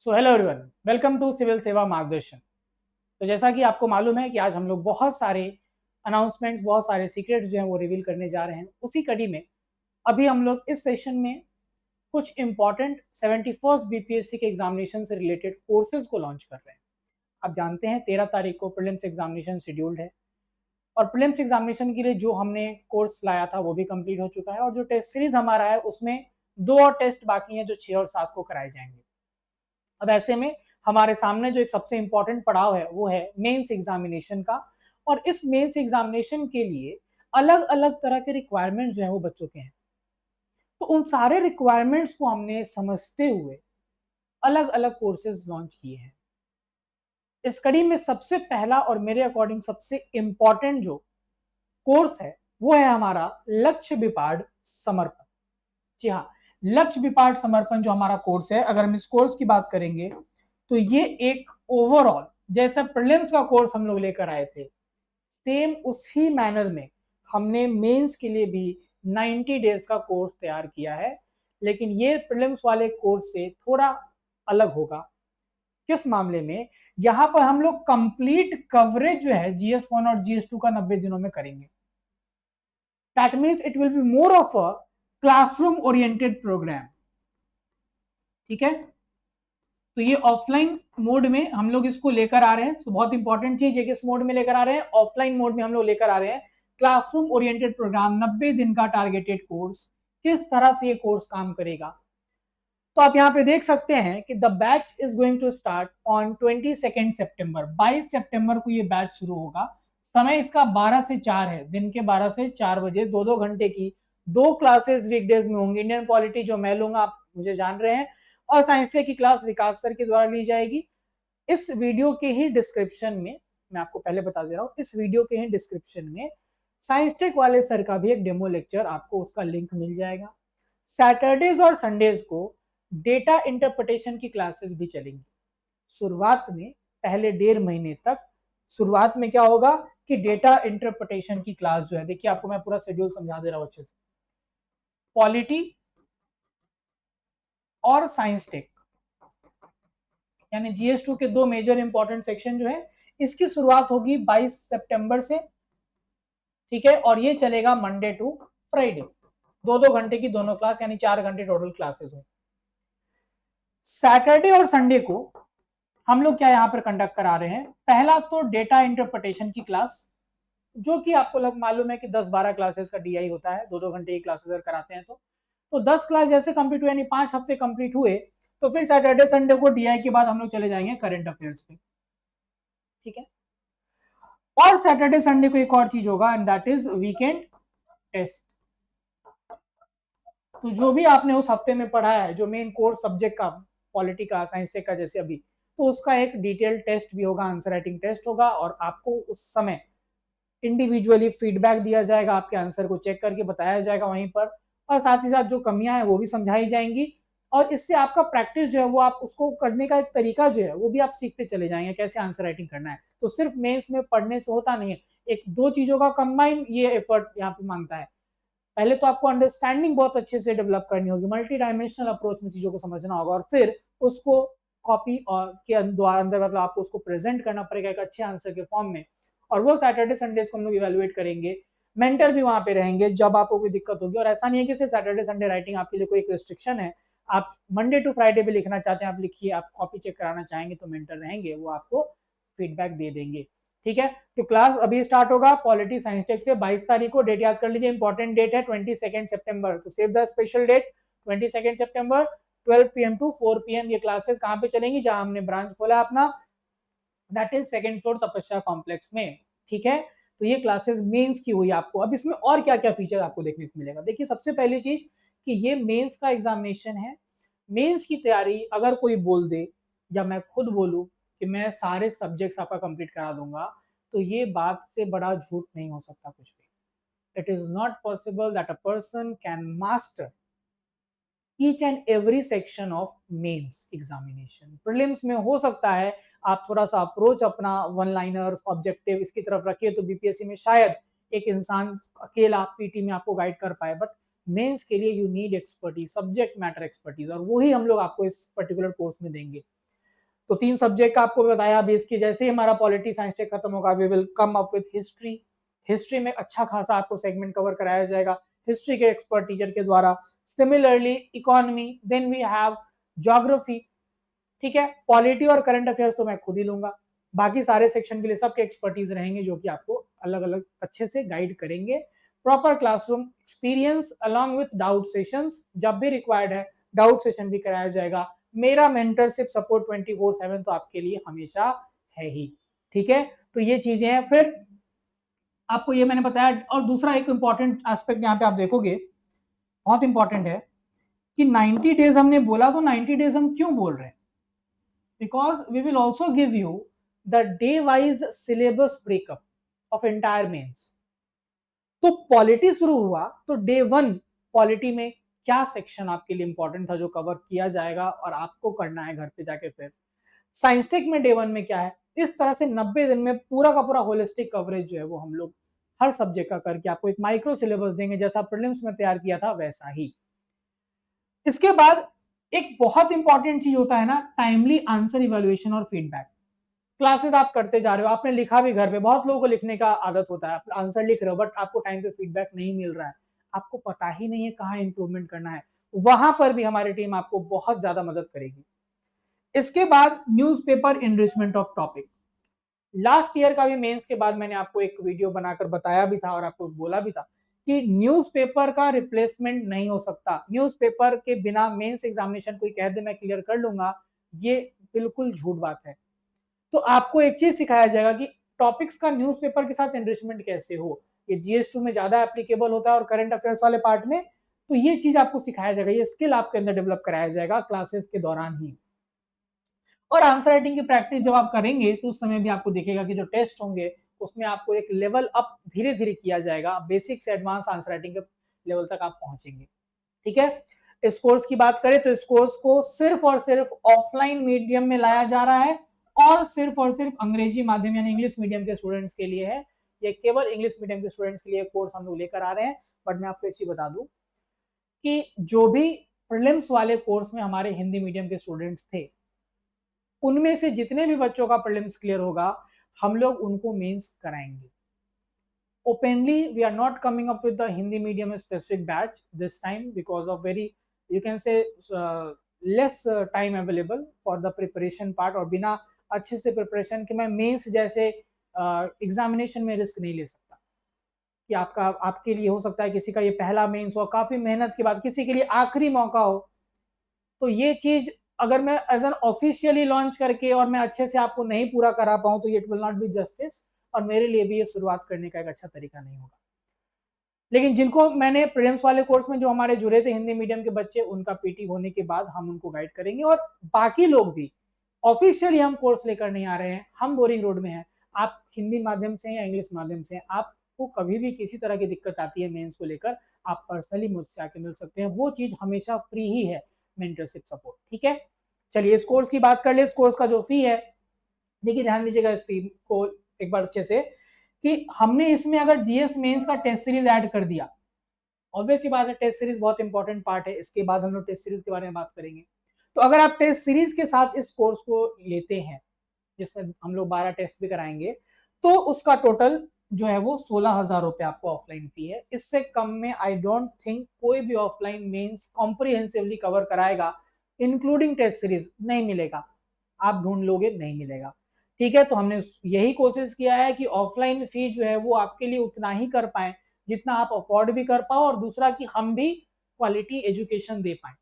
So hello everyone, welcome to civil Seva Margdarshan. तो जैसा कि आपको मालूम है कि आज हम लोग बहुत सारे अनाउंसमेंट्स, बहुत सारे सीक्रेट्स जो हैं वो रिवील करने जा रहे हैं। उसी कड़ी में अभी हम लोग इस सेशन में कुछ इंपॉर्टेंट 71st बीपीएससी के एग्जामिनेशन से रिलेटेड कोर्सेज को लॉन्च कर रहे हैं। आप जानते हैं 13 तारीख को प्रीलिम्स एग्जामिनेशन शेड्यूल्ड है और प्रीलिम्स एग्जामिनेशन के लिए जो हमने कोर्स लाया था वो भी कंप्लीट हो चुका है और जो टेस्ट सीरीज हमारा है उसमें 2 और टेस्ट बाकी हैं जो 6 और 7 को कराए जाएंगे। अब ऐसे में हमारे सामने जो एक सबसे इंपॉर्टेंट पड़ाव है वो है मेंस एग्जामिनेशन का। और इस मेंस एग्जामिनेशन के लिए अलग अलग तरह के रिक्वायरमेंट जो है वो बच्चों के हैं। तो उन सारे रिक्वायरमेंट्स को हमने समझते हुए अलग अलग कोर्सेज लॉन्च किए हैं। इस कड़ी में सबसे पहला और मेरे अकॉर्डिंग सबसे इंपॉर्टेंट जो कोर्स है वो है हमारा लक्ष्य विपाड समर्पण। जी हाँ, लक्ष्य विपाट समर्पण जो हमारा कोर्स है, अगर हम इस कोर्स की बात करेंगे तो ये एक ओवरऑल जैसा प्रीलिम्स का कोर्स हम लोग लेकर आए थे, सेम उसी मैनर में हमने मेंस के लिए भी 90 डेज का कोर्स तैयार किया है। लेकिन ये प्रीलिम्स वाले कोर्स से थोड़ा अलग होगा। किस मामले में? यहाँ पर हम लोग कंप्लीट कवरेज जो है GS1 और GS2 का 90 दिनों में करेंगे। That means it will be more of a classroom oriented program. ठीक है, तो ये ऑफलाइन मोड में हम लोग इसको लेकर आ रहे हैं। तो बहुत इंपॉर्टेंट चीज है कि इस मोड में लेकर आ रहे हैं, ऑफलाइन मोड में हम लोग लेकर आ रहे हैं क्लासरूम ओरिएंटेड प्रोग्राम, 90 दिन का टारगेटेड कोर्स। किस तरह से ये कोर्स काम करेगा, तो आप यहाँ पे देख सकते हैं कि the batch is going to start on 22 सितंबर। 22 सितंबर को ये बैच शुरू होगा। समय इसका 12 से 4 है, दिन के 12 से 4 बजे, 2-2 घंटे की 2 क्लासेस वीकडेज में होंगी। इंडियन पॉलिटी जो मैं लूंगा आप मुझे जान रहे हैं, और साइंस टेक की क्लास विकास सर के द्वारा ली जाएगी। इस वीडियो के ही डिस्क्रिप्शन में, मैं आपको पहले बता दे रहा हूँ, इस वीडियो के ही डिस्क्रिप्शन में साइंस टेक वाले सर का भी एक डेमो लेक्चर, आपको उसका लिंक मिल जाएगा। सैटरडेज और संडेज को डेटा इंटरप्रिटेशन की क्लासेस भी चलेंगी। शुरुआत में पहले 1.5 महीने तक शुरुआत में क्या होगा कि डेटा इंटरप्रिटेशन की क्लास जो है, देखिए आपको मैं पूरा शेड्यूल समझा दे रहा हूं अच्छे से। पॉलिटी और साइंस टेक यानी GS2 के 2 मेजर इंपॉर्टेंट सेक्शन जो है, इसकी शुरुआत होगी 22 सितंबर से। ठीक है, और ये चलेगा मंडे टू फ्राइडे, 2-2 घंटे की दोनों क्लास, यानी 4 घंटे टोटल क्लासेस हो। सैटरडे और संडे को हम लोग क्या यहाँ पर कंडक्ट करा रहे हैं, पहला तो डेटा इंटरप्रिटेशन की क्लास, जो कि आपको मालूम है कि 10-12 क्लासेस का DI होता है, 2-2 घंटे की क्लासेस अगर कराते हैं तो 10 क्लास जैसे कंप्लीट हुए, यानी 5 हफ्ते कंप्लीट हुए, तो फिर सैटरडे संडे को DI के बाद हम लोग चले जाएंगे करंट अफेयर्स पे। ठीक है, और सैटरडे संडे को एक और चीज होगा and that is weekend test. तो जो भी आपने उस हफ्ते में पढ़ा है, जो मेन कोर्स सब्जेक्ट का, पॉलिटी का, साइंस टेक का जैसे अभी, तो उसका एक डिटेल टेस्ट भी होगा, आंसर राइटिंग टेस्ट होगा, और आपको उस समय इंडिविजुअली फीडबैक दिया जाएगा, आपके आंसर को चेक करके बताया जाएगा वहीं पर, और साथ ही साथ जो कमियां हैं वो भी समझाई जाएंगी। और इससे आपका प्रैक्टिस जो है वो, आप उसको करने का एक तरीका जो है वो भी आप सीखते चले जाएंगे, कैसे आंसर राइटिंग करना है। तो सिर्फ मेंस में पढ़ने से होता नहीं है, एक दो चीजों का कंबाइन ये एफर्ट यहाँ पे मांगता है। पहले तो आपको अंडरस्टैंडिंग बहुत अच्छे से डेवलप करनी होगी, मल्टी डायमेंशनल अप्रोच में चीजों को समझना होगा, और फिर उसको कॉपी और के द्वारा अंदर मतलब आपको उसको प्रेजेंट करना पड़ेगा एक अच्छे आंसर के फॉर्म में। और वो सैटरडे संडेज को हम लोग इवेलुएट करेंगे, मेंटर भी वहां पे रहेंगे जब आपको कोई दिक्कत होगी। और ऐसा नहीं है कि सिर्फ सैटरडे संडे राइटिंग आपके लिए कोई एक रिस्ट्रिक्शन है, आप मंडे टू फ्राइडे भी लिखना चाहते हैं आप लिखिए, आप कॉपी चेक कराना चाहेंगे तो मेंटर रहेंगे, वो आपको फीडबैक दे देंगे। ठीक है, तो क्लास अभी स्टार्ट होगा पॉलिटी साइंस टेक से 22 तारीख को। डेट याद कर लीजिए, इंपॉर्टेंट डेट है 22 सितंबर, तो सेव द स्पेशल डेट 22 सितंबर 12 PM टू 4 PM। ये क्लासेस कहाँ पे चलेंगी, जहां हमने ब्रांच खोला अपना, that is second floor Tapasya complex में। ठीक है, तो ये क्लासेस मेंस की हुई आपको। अब इसमें और क्या क्या फीचर आपको देखने को मिलेगा, देखिए सबसे पहली चीज कि ये मेंस का एग्जामिनेशन है। मेंस की तैयारी अगर कोई बोल दे या मैं खुद बोलूं कि मैं सारे सब्जेक्ट्स आपका कंप्लीट करा दूंगा, तो ये बात से बड़ा झूठ नहीं हो सकता कुछ भी। It is not possible that a person can master each and every section of mains examination. Prelims में हो सकता है आप थोड़ा सा अप्रोच अपना वन लाइनर ऑब्जेक्टिव इसकी तरफ रखिए, तो बीपीएससी में शायद एक इंसान अकेला पीटी में आपको गाइड कर पाए, बट मेंस के लिए you need expertise, subject matter expertise, और वही हम लोग आपको इस पर्टिकुलर कोर्स में देंगे। तो 3 सब्जेक्ट का आपको बताया अभी। इसकी जैसे ही हमारा पॉलिटी साइंस टेक खत्म होगा, we will come up with history. History में अच्छा खासा आपको सेगमेंट कवर कराया जाएगा हिस्ट्री के एक्सपर्ट टीचर के द्वारा। Similarly economy, then we have geography, ठीक है। पॉलिटी और करंट अफेयर्स तो मैं खुद ही लूंगा, बाकी सारे सेक्शन के लिए सबके एक्सपर्टीज रहेंगे जो कि आपको अलग अलग अच्छे से गाइड करेंगे। Proper classroom experience along with doubt sessions, जब भी रिक्वायर्ड है डाउट सेशन भी कराया जाएगा। मेरा मेंटरशिप सपोर्ट 24/7 तो आपके लिए हमेशा है ही, ठीक है। तो ये चीजें हैं। फिर आपको ये मैंने बताया, और दूसरा एक इंपॉर्टेंट एस्पेक्ट यहाँ पे आप देखोगे, बहुत इंपॉर्टेंट है कि 90 डेज हमने बोला, तो 90 डेज हम क्यों बोल रहे हैं? because we will also give you the day wise syllabus breakup of entire mains। तो पॉलिटी शुरू हुआ तो डे 1 पॉलिटी में क्या सेक्शन आपके लिए इंपॉर्टेंट था जो कवर किया जाएगा और आपको करना है घर पे जाके। फिर साइंस टेक में डे 1 में क्या है, इस तरह से 90 दिन में पूरा का पूरा होलिस्टिक कवरेज जो है वो हम लोग हर सब्जेक्ट का करके आपको एक माइक्रो सिलेबस देंगे, जैसा प्रीलिम्स में तैयार किया था वैसा ही। इसके बाद एक बहुत इंपॉर्टेंट चीज होता है ना, टाइमली आंसर इवैल्यूएशन और फीडबैक। क्लासेस आप करते जा रहे हो, आपने लिखा भी घर पे, बहुत लोगों को लिखने का आदत होता है, आप आंसर लिख रहे हो बट आपको टाइम पे फीडबैक नहीं मिल रहा है, आपको पता ही नहीं है कहाँ इंप्रूवमेंट करना है, वहां पर भी हमारी टीम आपको बहुत ज्यादा मदद करेगी। इसके बाद newspaper enrichment of topic. Last year का भी मेंस के बाद मैंने आपको एक वीडियो बनाकर बताया भी था और आपको बोला भी था कि न्यूज़पेपर का रिप्लेसमेंट नहीं हो सकता। न्यूज़पेपर के बिना मेंस एग्जामिनेशन कोई कह दे मैं क्लियर कर लूंगा, ये बिल्कुल झूठ बात है। तो आपको एक चीज सिखाया जाएगा कि टॉपिक्स का न्यूज़पेपर के साथ एनरिचमेंट कैसे हो। ये जीएस2 में ज्यादा एप्लीकेबल होता है और करंट अफेयर्स वाले पार्ट में, तो ये चीज आपको सिखाया जाएगा, ये स्किल आपके अंदर डेवलप कराया जाएगा क्लासेस के दौरान ही। और आंसर राइटिंग की प्रैक्टिस जब आप करेंगे तो उस समय भी आपको दिखेगा कि जो टेस्ट होंगे उसमें आपको एक लेवल अप धीरे धीरे किया जाएगा, बेसिक से एडवांस आंसर राइटिंग के लेवल तक आप पहुंचेंगे, ठीक है। इस कोर्स की बात करें तो इस कोर्स को सिर्फ और सिर्फ ऑफलाइन मीडियम में लाया जा रहा है और सिर्फ अंग्रेजी माध्यम यानी इंग्लिश मीडियम के स्टूडेंट्स के लिए है। ये केवल इंग्लिश मीडियम के स्टूडेंट्स के लिए कोर्स हम लोग लेकर आ रहे हैं। बट मैं आपको एक चीज बता दूं कि जो भी प्रीलिम्स वाले कोर्स में हमारे हिंदी मीडियम के स्टूडेंट्स थे, उनमें से जितने भी बच्चों का प्रीलिम्स क्लियर होगा हम लोग उनको मेंस कराएंगे। Openly we are not coming up with the Hindi medium specific batch this time because of very, you can say, less time available for the preparation part, और बिना अच्छे से प्रिपरेशन के मैं मेंस जैसे एग्जामिनेशन में risk नहीं ले सकता कि आपके लिए हो सकता है किसी का ये पहला मेंस हो, काफी मेहनत के बाद किसी के लिए आखिरी मौका हो, तो ये चीज अगर मैं एज एन ऑफिशियली लॉन्च करके और मैं अच्छे से आपको नहीं पूरा करा पाऊं तो it will not be justice, और मेरे लिए भी ये शुरुआत करने का एक अच्छा तरीका नहीं होगा। लेकिन जिनको मैंने प्रीलिम्स वाले कोर्स में जो हमारे जुड़े थे हिंदी मीडियम के बच्चे, उनका पीटी होने के बाद हम उनको गाइड करेंगे। और बाकी लोग भी ऑफिशियली हम कोर्स लेकर नहीं आ रहे हैं, हम बोरिंग रोड में हैं। आप हिंदी माध्यम से या इंग्लिश माध्यम से, आपको कभी भी किसी तरह की दिक्कत आती है मेंस को लेकर, आप पर्सनली मुझसे आके मिल सकते हैं, वो चीज हमेशा फ्री ही है, मेंटरशिप सपोर्ट, ठीक है। चलिए इस कोर्स की बात कर ले। इस कोर्स का जो फी है, देखिए ध्यान दीजिएगा इस फी को एक बार अच्छे से, कि हमने इसमें अगर जीएस मेंस का टेस्ट सीरीज ऐड कर दिया, ऑब्वियस सी बात है टेस्ट सीरीज बहुत इंपॉर्टेंट पार्ट है, इसके बाद हम लोग टेस्ट सीरीज के बारे में बात करेंगे। तो अगर आप टेस्ट सीरीज के साथ इस कोर्स को लेते हैं जिसमें हम लोग 12 टेस्ट भी कराएंगे, तो उसका टोटल जो है वो 16,000 रुपए आपको ऑफलाइन फी है। इससे कम में आई डोंट थिंक कोई भी ऑफलाइन मेंस कॉम्प्रिहेंसिवली कवर कराएगा, इंक्लूडिंग टेस्ट सीरीज नहीं मिलेगा, आप ढूंढ लोगे नहीं मिलेगा, ठीक है। तो हमने यही कोशिश किया है कि ऑफलाइन फी जो है वो आपके लिए उतना ही कर पाए जितना आप अफोर्ड भी कर पाओ, और दूसरा कि हम भी क्वालिटी एजुकेशन दे पाए।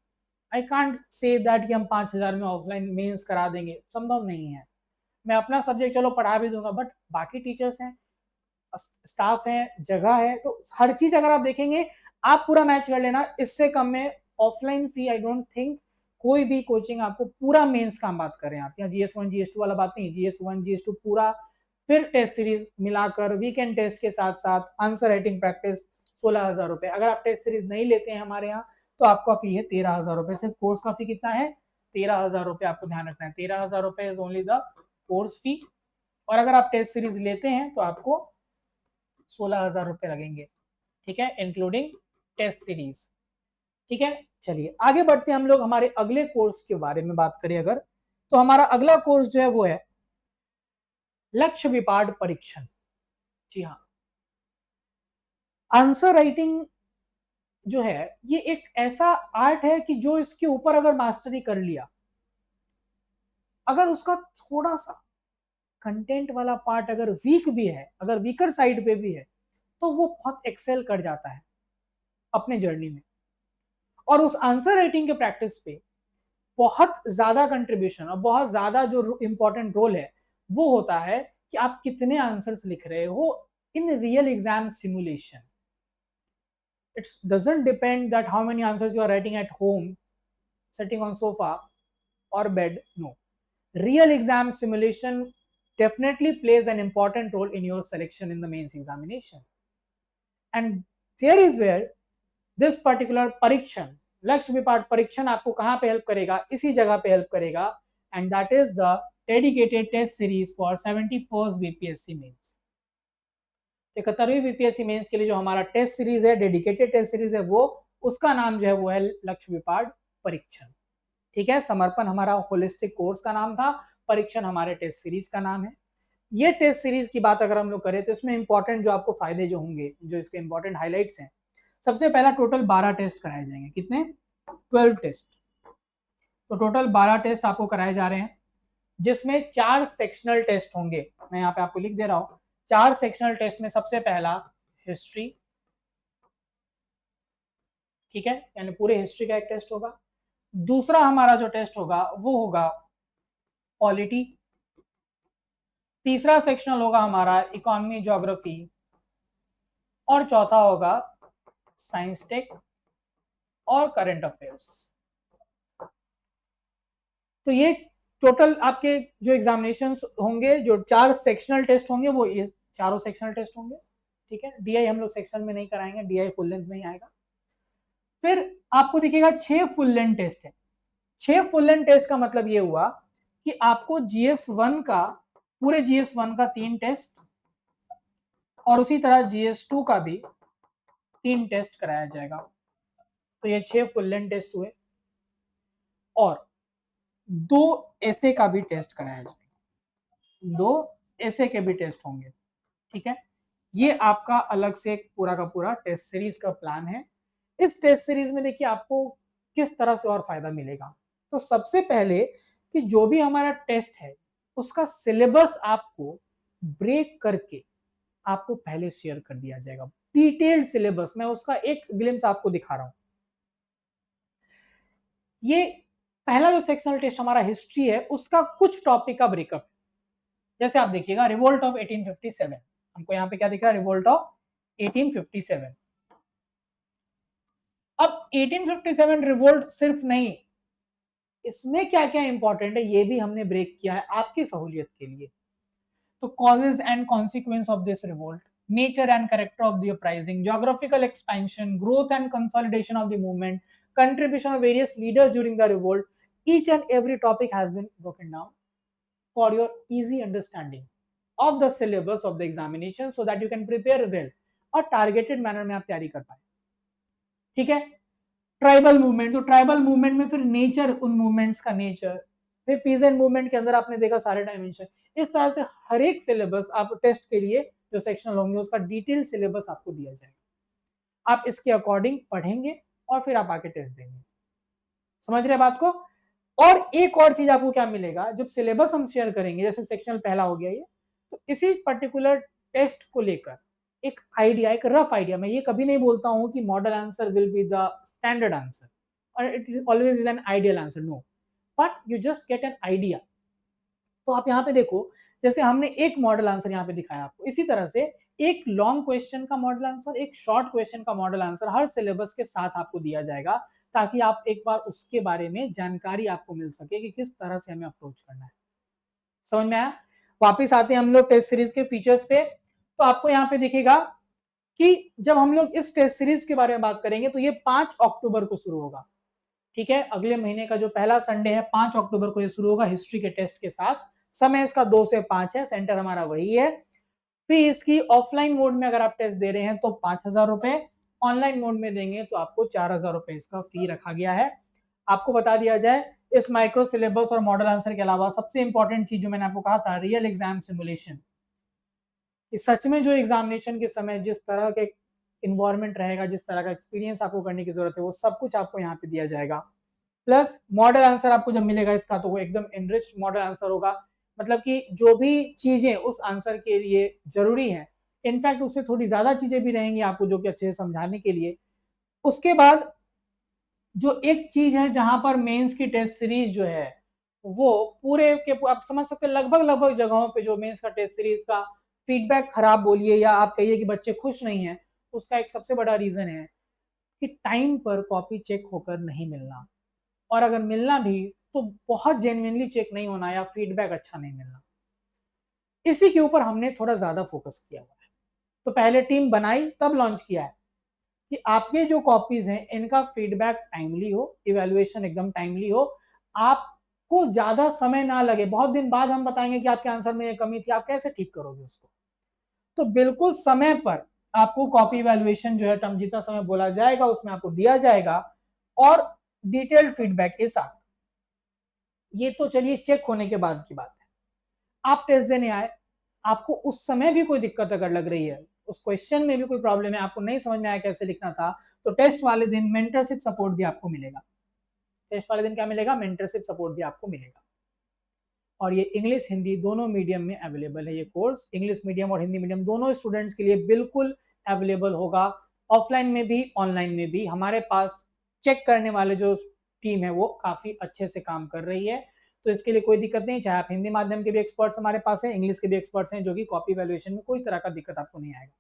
आई कांट से दैट कि हम 5,000 में ऑफलाइन मेंस करा देंगे, संभव नहीं है। मैं अपना सब्जेक्ट चलो पढ़ा भी दूंगा, बट बाकी टीचर्स हैं, स्टाफ है, जगह है, तो हर चीज अगर आप देखेंगे आप पूरा मैच कर लेना। इससे कम में offline fee I don't think कोई भी कोचिंग आपको पूरा मेंस का हम बात करें, आप यहाँ GS1 GS2 वाला बात नहीं, GS1 GS2 पूरा फिर टेस्ट सीरीज मिलाकर वीकेंड टेस्ट के साथ साथ आंसर राइटिंग प्रैक्टिस 16,000 रुपए। अगर आप टेस्ट सीरीज नहीं लेते हैं हमारे यहाँ तो आपका फी है 13,000 रुपए। सिर्फ कोर्स का फी कितना है? 13,000 रुपए। आपको ध्यान रखना है 13,000 रुपए is only the course fee, और अगर आप टेस्ट सीरीज लेते हैं तो आपको 16,000 रुपए लगेंगे, ठीक है, इंक्लूडिंग टेस्ट सीरीज, ठीक है। चलिए आगे बढ़ते हैं हम लोग हमारे अगले कोर्स के बारे में बात करें अगर, तो हमारा अगला कोर्स जो है वो है लक्ष्य विपाट परीक्षण। जी हाँ, आंसर राइटिंग जो है ये एक ऐसा आर्ट है कि जो इसके ऊपर अगर मास्टरी कर लिया, अगर उसका थोड़ा सा कंटेंट वाला पार्ट अगर वीक भी है, अगर वीकर साइड पे भी है, तो वो बहुत एक्सेल कर जाता है अपने जर्नी में। और उस आंसर राइटिंग के प्रैक्टिस पे बहुत ज्यादा कंट्रीब्यूशन और बहुत ज्यादा जो इंपॉर्टेंट रोल है वो होता है कि आप कितने आंसर्स लिख रहे हो in real exam simulation. It doesn't depend that how many answers you are writing at home, sitting on sofa or bed. No, real exam simulation definitely plays an important role in your selection in the mains examination. And here is where this particular परीक्षण, लक्ष्य विपाट परीक्षण आपको कहाँ पे help करेगा, इसी जगह पे हेल्प करेगा। And that is the dedicated test series for 71st BPSC mains. 71वीं बीपीएससी मेंस के लिए जो हमारा टेस्ट सीरीज है, डेडिकेटेड टेस्ट सीरीज है, वो उसका नाम जो है वो है लक्ष्य विपाट परीक्षण। ठीक है, समर्पण हमारा होलिस्टिक कोर्स का नाम था, परीक्षण हमारे टेस्ट सीरीज का नाम है। ये टेस्ट सीरीज की बात अगर हम लोग करें तो इसमें इंपॉर्टेंट जो आपको फायदे जो होंगे, जो इसके इंपॉर्टेंट हाईलाइट्स हैं, सबसे पहला टोटल 12 टेस्ट कराए जाएंगे। कितने? 12 टेस्ट। तो टोटल 12 टेस्ट आपको कराए जा रहे हैं, जिसमें 4 सेक्शनल टेस्ट होंगे। मैं यहाँ पे आपको लिख दे रहा हूँ, 4 सेक्शनल टेस्ट में सबसे पहला हिस्ट्री, ठीक है, यानी पूरे हिस्ट्री का एक टेस्ट होगा। दूसरा हमारा जो टेस्ट होगा वो होगा पॉलिटी। तीसरा सेक्शनल होगा हमारा इकोनॉमी ज्योग्राफी, और चौथा होगा साइंस टेक और करंट अफेयर्स। तो ये टोटल आपके जो एग्जामिनेशन होंगे, जो 4 सेक्शनल टेस्ट होंगे, वो ये चारों सेक्शनल टेस्ट होंगे। ठीक है, डीआई हम लोग सेक्शन में नहीं कराएंगे, डीआई फुल लेंथ में ही आएगा। फिर आपको दिखेगा 6 फुल लेंथ टेस्ट है। 6 फुल लेंथ टेस्ट का मतलब ये हुआ कि आपको जीएस 1 का, पूरे जीएस 1 का 3 टेस्ट और उसी तरह जीएस 2 का भी 3 टेस्ट कराया जाएगा। तो ये 6 फुल लेंथ टेस्ट हुए और 2 ऐसे का भी टेस्ट कराया जाएगा, 2 ऐसे के भी टेस्ट होंगे। ठीक है, ये आपका अलग से पूरा का पूरा टेस्ट सीरीज का प्लान है। इस टेस्ट सीरीज में देखिए आपको किस तरह से और फायदा मिलेगा। तो सबसे पहले कि जो भी हमारा टेस्ट है उसका सिलेबस आपको ब्रेक करके आपको पहले शेयर कर दिया जाएगा, डिटेल्ड सिलेबस। मैं उसका एक ग्लिम्स आपको दिखा रहा हूं। ये पहला जो सेक्शनल टेस्ट हमारा हिस्ट्री है उसका कुछ टॉपिक का ब्रेकअप। जैसे आप देखिएगा रिवोल्ट ऑफ 1857, हमको यहाँ पे क्या दिख रहा है, रिवोल्ट ऑफ 1857। अब 1857 रिवोल्ट सिर्फ नहीं, इसमें क्या क्या इंपॉर्टेंट है ये भी हमने ब्रेक किया है आपकी सहूलियत के लिए। तो causes and consequence of this revolt, nature and character of the uprising, geographical expansion, growth and consolidation of the movement, contribution of various leaders during the revolt. Each and every topic has been broken down for your easy understanding of the syllabus of the examination so that you can prepare well और targeted manner में आप तैयारी कर पाए। ठीक है, tribal movement, तो tribal movement में फिर नेचर, उन मूवमेंट्स का नेचर, फिर पीजेंट मूवमेंट के अंदर आपने देखा सारे डायमेंशन। इस तरह से हर एक सिलेबस आप टेस्ट के लिए जो सेक्शनल होंगे उसका डिटेल सिलेबस आपको दिया जाएगा। आप इसके अकॉर्डिंग पढ़ेंगे और फिर आप आके टेस्ट देंगे। समझ रहे बात को? और एक और चीज आपको क्या मिलेगा, जब सिलेबस हम शेयर करेंगे, जैसे सेक्शनल पहला हो गया ये, तो इसी पर्टिकुलर टेस्ट को लेकर एक आइडिया, एक रफ आइडिया, मैं ये कभी नहीं बोलता हूं कि model answer will be the standard answer और it is always is an ideal answer, no, but you just get an idea. तो आप यहाँ पे देखो, जैसे हमने एक मॉडल आंसर यहाँ पे दिखाया आपको, इसी तरह से एक लॉन्ग क्वेश्चन का मॉडल आंसर, एक शॉर्ट क्वेश्चन का मॉडल आंसर हर सिलेबस के साथ आपको दिया जाएगा, ताकि आप एक बार उसके बारे में जानकारी आपको मिल सके कि किस तरह से हमें अप्रोच करना है। समझ में आया? वापिस आते हैं हम लोग टेस्ट सीरीज के फीचर्स पे। तो आपको यहाँ पे दिखेगा कि जब हम लोग इस टेस्ट सीरीज के बारे में बात करेंगे तो ये 5 अक्टूबर को शुरू होगा। ठीक है, अगले महीने का जो पहला संडे है 5 अक्टूबर को ये शुरू होगा हिस्ट्री के टेस्ट के साथ। समय इसका 2 से 5 है, सेंटर हमारा वही है। फीस की ऑफलाइन मोड में अगर आप टेस्ट दे रहे हैं तो 5,000 रुपए, ऑनलाइन मोड में देंगे तो आपको 4,000 रुपए इसका फी रखा गया है। आपको बता दिया जाए, इस माइक्रो सिलेबस और मॉडल आंसर के अलावा सबसे इंपॉर्टेंट चीज जो मैंने आपको कहा था, रियल एग्जाम सिमुलेशन। सच में जो एग्जामिनेशन के समय जिस तरह के इन्वायरमेंट रहेगा, जिस तरह का एक्सपीरियंस आपको करने की जरूरत है, वो सब कुछ आपको यहाँ पे दिया जाएगा। प्लस मॉडल आंसर आपको जब मिलेगा इसका, तो वो एकदम एनरिच्ड मॉडल आंसर होगा। मतलब कि जो भी चीजें उस आंसर के लिए जरूरी है, इनफैक्ट उससे थोड़ी ज्यादा चीजें भी रहेंगी आपको जो कि अच्छे से समझाने के लिए। उसके बाद जो एक चीज है जहां पर मेंस की टेस्ट सीरीज जो है, वो पूरे के आप समझ सकते हैं लगभग लगभग जगहों पे जो मेंस का टेस्ट सीरीज का फीडबैक खराब बोलिए या आप कहिए कि बच्चे खुश नहीं है, उसका एक सबसे बड़ा रीजन है कि टाइम पर कॉपी चेक होकर नहीं मिलना, और अगर मिलना भी तो बहुत जेन्युइनली चेक नहीं होना या फीडबैक अच्छा नहीं मिलना। इसी के ऊपर हमने थोड़ा ज्यादा फोकस किया हुआ है। तो पहले टीम बनाई तब लॉन्च किया है कि आपके जो कॉपीज हैं इनका फीडबैक टाइमली हो, इवैल्यूएशन एकदम टाइमली हो, आपको ज्यादा समय ना लगे। बहुत दिन बाद हम बताएंगे कि आपके आंसर में ये कमी थी, आप कैसे ठीक करोगे उसको। तो बिल्कुल समय पर आपको कॉपी इवैल्यूएशन जो है टर्म जितना समय बोला जाएगा उसमें आपको दिया जाएगा, और डिटेल्ड फीडबैक के साथ। ये तो चलिए चेक होने के बाद की बात है। आप टेस्ट देने आए, आपको उस समय भी कोई दिक्कत अगर लग रही है, उस क्वेश्चन में भी कोई प्रॉब्लम है, आपको नहीं समझ में आया कैसे लिखना था, तो टेस्ट वाले दिन मेंटरशिप सपोर्ट भी आपको मिलेगा। टेस्ट वाले दिन क्या मिलेगा? मेंटरशिप सपोर्ट भी आपको मिलेगा। और ये इंग्लिश हिंदी दोनों मीडियम में अवेलेबल है। ये कोर्स इंग्लिश मीडियम और हिंदी मीडियम दोनों स्टूडेंट्स के लिए बिल्कुल अवेलेबल होगा, ऑफलाइन में भी ऑनलाइन में भी। हमारे पास चेक करने वाले जो टीम है वो काफी अच्छे से काम कर रही है, तो इसके लिए कोई दिक्कत नहीं। चाहे आप हिंदी माध्यम के भी एक्सपर्ट्स हमारे पास हैं, इंग्लिश के भी एक्सपर्ट्स हैं, जो कि कॉपी वैल्यूएशन में कोई तरह का दिक्कत आपको नहीं आएगा।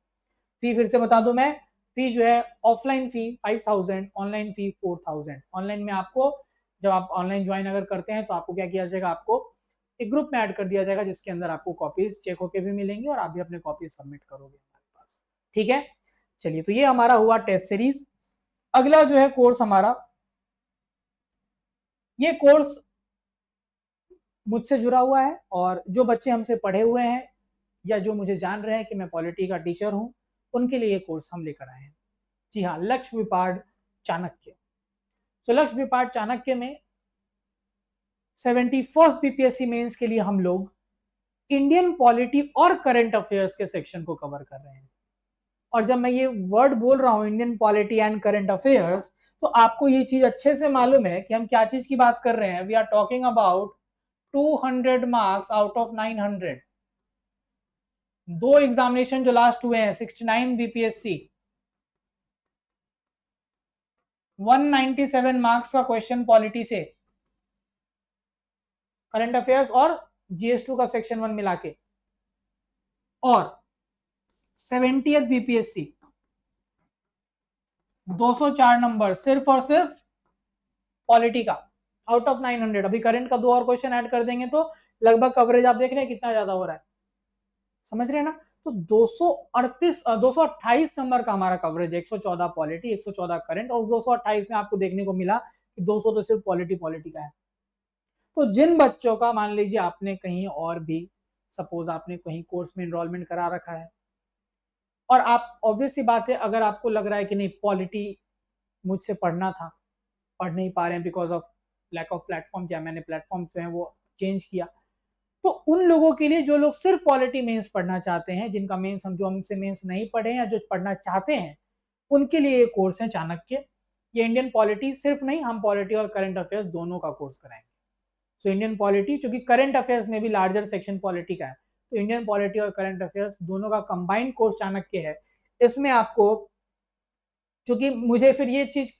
फी फिर से बता दूं मैं, फी जो है ऑफलाइन फी 5000, ऑनलाइन फी 4000। ऑनलाइन में आपको जब आप ऑनलाइन ज्वाइन अगर करते हैं तो आपको क्या किया जाएगा, आपको एक ग्रुप में ऐड कर दिया जाएगा जिसके अंदर आपको कॉपीज चेक होके भी मिलेंगी और आप भी अपने कॉपीज सबमिट करोगे हमारे पास। ठीक है, चलिए, तो ये हमारा हुआ टेस्ट सीरीज। अगला जो है कोर्स हमारा, ये कोर्स मुझसे जुड़ा हुआ है, और जो बच्चे हमसे पढ़े हुए हैं या जो मुझे जान रहे हैं कि मैं पॉलिटी का टीचर हूं, उनके लिए ये कोर्स हम लेकर आए हैं। जी हाँ, लक्ष्य विपाड चाणक्य। सो लक्ष्य विपाड चाणक्य में 71st बीपीएससी मेंस के लिए हम लोग इंडियन पॉलिटी और करंट अफेयर्स के सेक्शन को कवर कर रहे हैं। और जब मैं ये वर्ड बोल रहा हूं Indian polity and current affairs, तो आपको ये चीज अच्छे से मालूम है कि हम क्या चीज की बात कर रहे हैं। We are talking about 200 marks out of 900। दो एग्जामिनेशन जो लास्ट हुए हैं, 69 बीपीएससी, 197 मार्क्स का क्वेश्चन पॉलिटी से, करंट अफेयर्स और जीएस2 का सेक्शन 1 मिला के, और 70th बीपीएससी 204 नंबर सिर्फ और सिर्फ पॉलिटी का आउट ऑफ 900। अभी करंट का दो और क्वेश्चन ऐड कर देंगे तो लगभग कवरेज आप देख रहे हैं कितना ज्यादा हो रहा है, समझ रहे हैं ना। तो 228 नंबर का हमारा कवरेज है। 114 पॉलिटी, 114 करंट, और 228 में आपको देखने को मिला कि 200 तो सिर्फ पॉलिटी पॉलिटी का है। तो जिन बच्चों का मान लीजिए आपने कहीं और भी, सपोज आपने कहीं कोर्स में एनरोलमेंट करा रखा है, और आप ऑब्वियस सी बात है अगर आपको लग रहा है कि नहीं पॉलिटी मुझसे पढ़ना था, पढ़ नहीं पा रहे हैं because of lack of platform, या मैंने प्लेटफॉर्म जो है वो चेंज किया, तो उन लोगों के लिए जो लोग सिर्फ पॉलिटी मेंस पढ़ना चाहते हैं, जिनका मेंस हम जो हमसे मेंस नहीं पढ़े हैं या जो पढ़ना चाहते हैं, उनके लिए ये कोर्स है चाणक्य। ये इंडियन पॉलिटी सिर्फ नहीं, हम पॉलिटी और करंट अफेयर्स दोनों का कोर्स कराएंगे। सो इंडियन पॉलिटी, क्योंकि करंट अफेयर्स में भी लार्जर सेक्शन पॉलिटी का है, तो इंडियन पॉलिटी और करंट अफेयर्स दोनों का कंबाइंड कोर्स चाणक्य है। इसमें आपको, क्योंकि मुझे फिर ये चीज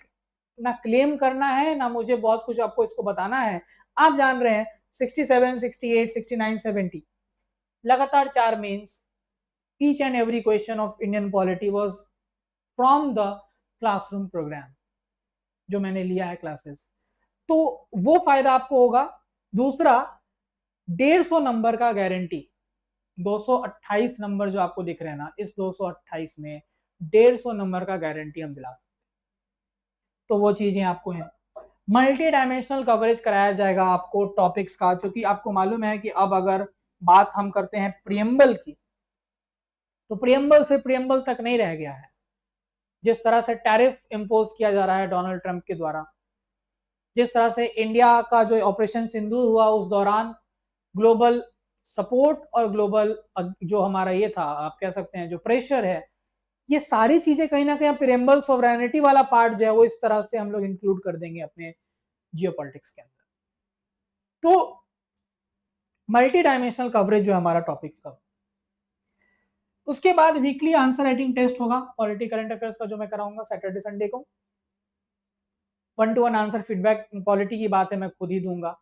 ना क्लेम करना है ना मुझे बहुत कुछ आपको इसको बताना है, आप जान रहे हैं 67, 68, 69, 70 लगातार 4 mains, each and every question of Indian polity was from the classroom programme जो मैंने लिया है क्लासेस, तो वो फायदा आपको होगा। दूसरा, 150 नंबर का गारंटी, 228 नंबर जो आपको दिख रहे हैं ना, इस 228 में 150 नंबर का गारंटी हम दिला सकते हैं। तो वो चीजें आपको हैं। मल्टी डायमेंशनल कवरेज कराया जाएगा आपको टॉपिक्स का, क्योंकि आपको मालूम है कि अब अगर बात हम करते हैं प्रियम्बल की, तो प्रियम्बल से प्रियम्बल तक नहीं रह गया है। जिस तरह से टैरिफ इंपोज किया जा रहा है डोनाल्ड ट्रंप के द्वारा, जिस तरह से इंडिया का जो ऑपरेशन सिंदूर हुआ उस दौरान ग्लोबल सपोर्ट और ग्लोबल जो हमारा ये था, आप कह सकते हैं जो प्रेशर है, ये सारी चीजें कहीं ना कहीं प्रेम्बल सोवरेनिटी वाला पार्ट जो है वो इस तरह से हम लोग इंक्लूड कर देंगे अपने जियोपॉलिटिक्स के अंदर। तो मल्टी डायमेंशनल कवरेज जो है हमारा टॉपिक का। उसके बाद वीकली आंसर राइटिंग टेस्ट होगा पॉलिटी करंट अफेयर्स का, जो मैं कराऊंगा सैटरडे संडे को। 1-to-1 आंसर फीडबैक पॉलिटी की बात है मैं खुद ही दूंगा।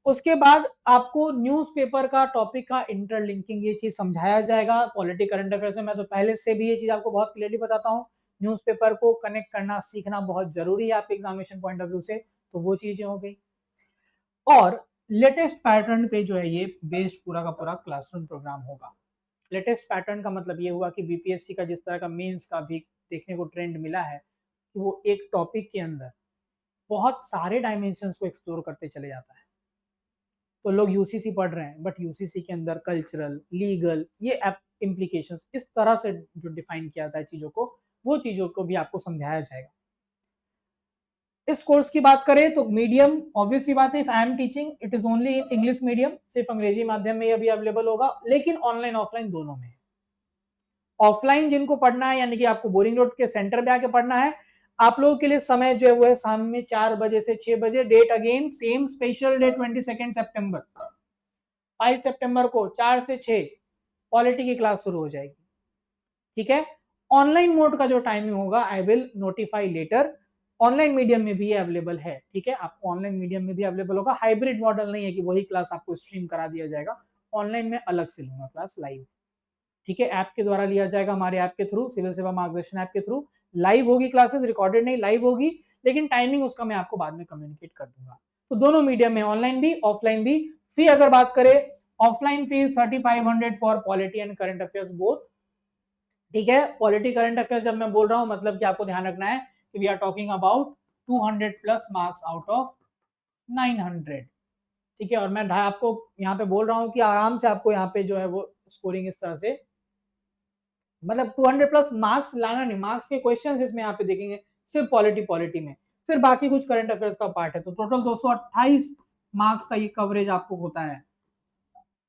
उसके बाद आपको न्यूज़पेपर का टॉपिक का इंटरलिंकिंग ये चीज समझाया जाएगा पॉलिटी करंट अफेयर्स में। मैं तो पहले से भी ये चीज आपको बहुत क्लियरली बताता हूँ, न्यूज़पेपर को कनेक्ट करना सीखना बहुत जरूरी है आपके एग्जामिनेशन पॉइंट ऑफ व्यू से। तो वो चीजें हो गई, और लेटेस्ट पैटर्न पे जो है ये बेस्ड पूरा का पूरा क्लासरूम प्रोग्राम होगा। लेटेस्ट पैटर्न का मतलब ये हुआ कि बीपीएससी का जिस तरह का मेंस का भी देखने को ट्रेंड मिला है कि वो एक टॉपिक के अंदर बहुत सारे डायमेंशंस को एक्सप्लोर करते चले जाता है। तो लोग यूसीसी पढ़ रहे हैं बट यूसीसी के अंदर कल्चरल, लीगल, ये इम्प्लीकेशंस इस तरह से जो डिफाइन किया जाता है चीजों को, वो चीजों को भी आपको समझाया जाएगा। इस कोर्स की बात करें तो मीडियम ऑब्वियसली बात है, if I am teaching it is only in English medium, सिर्फ अंग्रेजी माध्यम में ये भी अवेलेबल होगा, लेकिन ऑनलाइन ऑफलाइन दोनों में। ऑफलाइन जिनको पढ़ना है यानी कि आपको बोरिंग रोड के सेंटर पे आके पढ़ना है, आप लोगों के लिए समय जो है वो है शाम में 4 बजे से 6 बजे। Date again same special day 22 सितंबर, 22 सितंबर को 4 से 6 पॉलिटी की क्लास शुरू हो जाएगी। ठीक है, ऑनलाइन मोड का जो टाइमिंग होगा I will notify later. Online medium में भी अवेलेबल है, ठीक है, आपको ऑनलाइन मीडियम में भी अवेलेबल होगा। हाइब्रिड मॉडल नहीं है कि वही क्लास आपको स्ट्रीम करा दिया जाएगा, ऑनलाइन में अलग से लूंगा क्लास लाइव। ठीक है, ऐप के द्वारा लिया जाएगा, हमारे ऐप के थ्रू, सिविल सेवा मार्गदर्शन ऐप के थ्रू लाइव होगी क्लासेस, रिकॉर्डेड नहीं, लाइव होगी, लेकिन टाइमिंग उसका मैं आपको बाद में कम्युनिकेट कर दूंगा। तो दोनों मीडियम में, ऑनलाइन भी ऑफलाइन भी। फी अगर बात करें, offline fees 3500 for polity and current affairs both. ठीक है, पॉलिटी करंट अफेयर्स जब मैं बोल रहा हूं मतलब कि आपको ध्यान रखना है कि we are talking about 200 plus marks out of 900। ठीक है, और मैं आपको यहाँ पे बोल रहा हूँ कि आराम से आपको यहाँ पे जो है वो स्कोरिंग इस तरह से, मतलब 200 प्लस मार्क्स लाना नहीं, मार्क्स के क्वेश्चंस इसमें यहाँ पे देखेंगे सिर्फ पॉलिटी में, फिर बाकी कुछ करंट अफेयर्स का पार्ट है। तो टोटल 228 मार्क्स का ये कवरेज आपको होता है,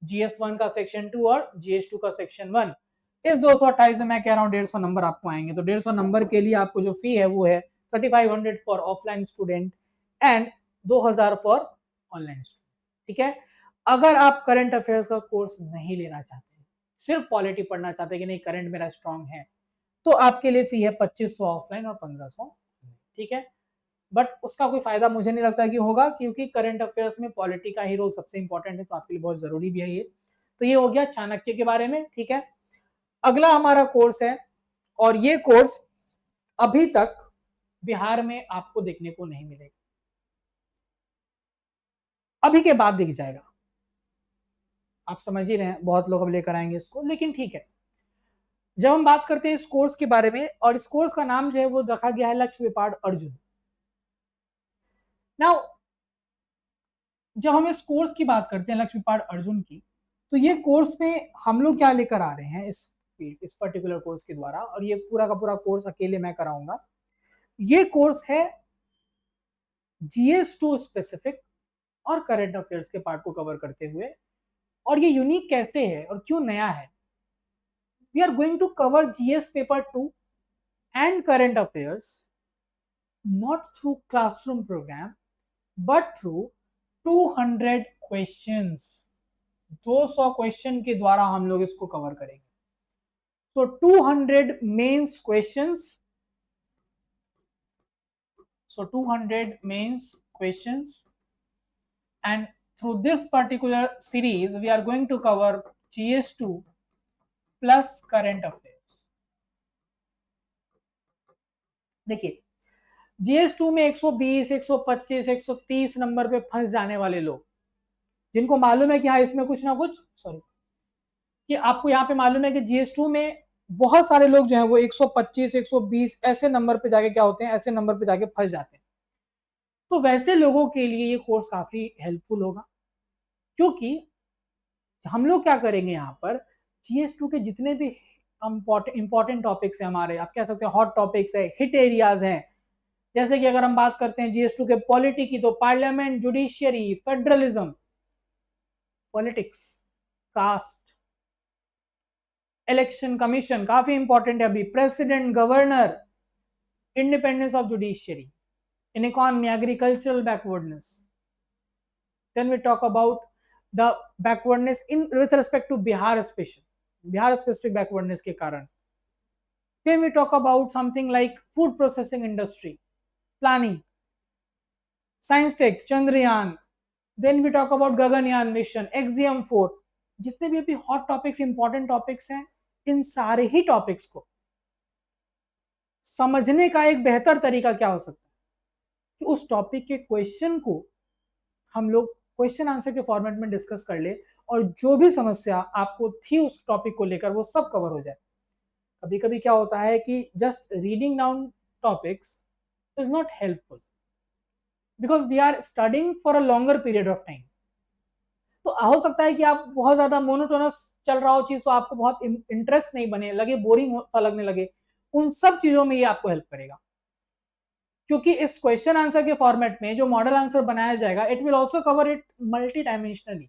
GS1 का सेक्शन 2 और GS2 का सेक्शन 1। इस 228 में मैं कह रहा हूँ 150 नंबर आपको आएंगे। तो 150 नंबर के लिए आपको जो फी है वो है 3500 for offline student and 2000 for online student. ठीक है, अगर आप करंट अफेयर्स का कोर्स नहीं लेना चाहते, सिर्फ पॉलिटी पढ़ना चाहते हैं कि नहीं करंट मेरा स्ट्रांग है, तो आपके लिए फी है 2500 ऑफलाइन और 1500। ठीक है, बट उसका कोई फायदा मुझे नहीं लगता कि होगा, क्योंकि करंट अफेयर्स में पॉलिटी का ही रोल सबसे इंपॉर्टेंट है, तो आपके लिए बहुत जरूरी भी है ये। तो ये हो गया चाणक्य के बारे में। ठीक है, अगला हमारा कोर्स है, और ये कोर्स अभी तक बिहार में आपको देखने को नहीं मिलेगा, अभी के बाद दिख जाएगा। आप समझ ही रहे हैं, बहुत लोग अब लेकर आएंगे इसको, लेकिन ठीक है। जब हम बात करते हैं इस कोर्स के बारे में, और इस कोर्स का नाम जो है वो रखा गया है लक्ष्य विपाड अर्जुन। नाउ जब हम इस कोर्स की बात करते हैं लक्ष्य विपाड अर्जुन की, तो ये कोर्स में हम लोग क्या लेकर आ रहे हैं इस पर्टिकुलर कोर्स के द्वारा, और ये पूरा का पूरा कोर्स अकेले मैं कराऊंगा। ये कोर्स है GS2 स्पेसिफिक और करंट अफेयर्स के पार्ट को कवर करते हुए। और ये यूनिक कैसे है और क्यों नया है? We are going to cover GS paper 2 and current affairs not through classroom program but through 200 questions। 200 question के द्वारा हम लोग इसको कवर करेंगे। So 200 mains questions, so 200 mains questions, and through this particular series we are going to cover GS2 plus current affairs। देखिए, GS2 में 120, 125, 130 number पे फंस जाने वाले लोग, जिनको मालूम है कि हाँ इसमें कुछ ना कुछ, सॉरी, कि आपको यहाँ पे मालूम है कि GS2 में बहुत सारे लोग जो है वो 125, 120 ऐसे नंबर पे जाके क्या होते हैं, ऐसे नंबर पे जाके फंस जाते हैं। तो वैसे लोगों के लिए ये कोर्स काफी हेल्पफुल होगा, क्योंकि हम लोग क्या करेंगे यहाँ पर, GS2 के जितने भी इंपॉर्टेंट टॉपिक्स हैं हमारे, आप कह सकते हैं हॉट टॉपिक्स है, हिट एरियाज हैं, जैसे कि अगर हम बात करते हैं GS2 के पॉलिटी की, तो parliament, judiciary, federalism, politics, caste, election commission काफी इंपॉर्टेंट है अभी, president, governor, independence of judiciary, in economy, agricultural backwardness. Then we talk about the backwardness in with respect to Bihar special, Bihar specific backwardness के कारण. Then we talk about something like food processing industry, planning, science tech, Chandrayaan. Then we talk about Gaganyaan mission, XDM4. जितने भी अभी hot topics, important topics हैं, इन सारे ही topics को समझने का एक बेहतर तरीका क्या हो सकता है कि उस टॉपिक के क्वेश्चन को हम लोग क्वेश्चन आंसर के फॉर्मेट में डिस्कस कर ले और जो भी समस्या आपको थी उस टॉपिक को लेकर वो सब कवर हो जाए. कभी कभी क्या होता है कि just reading down topics is not helpful because we are studying for a longer period of time. तो हो सकता है कि आप बहुत ज्यादा मोनोटोनस चल रहा हो चीज, तो आपको बहुत इंटरेस्ट नहीं बने लगे, बोरिंग सा लगने लगे. उन सब चीजों में ये आपको हेल्प करेगा, क्योंकि इस क्वेश्चन आंसर के फॉर्मेट में जो मॉडल आंसर बनाया जाएगा, it will also cover it multi dimensionally.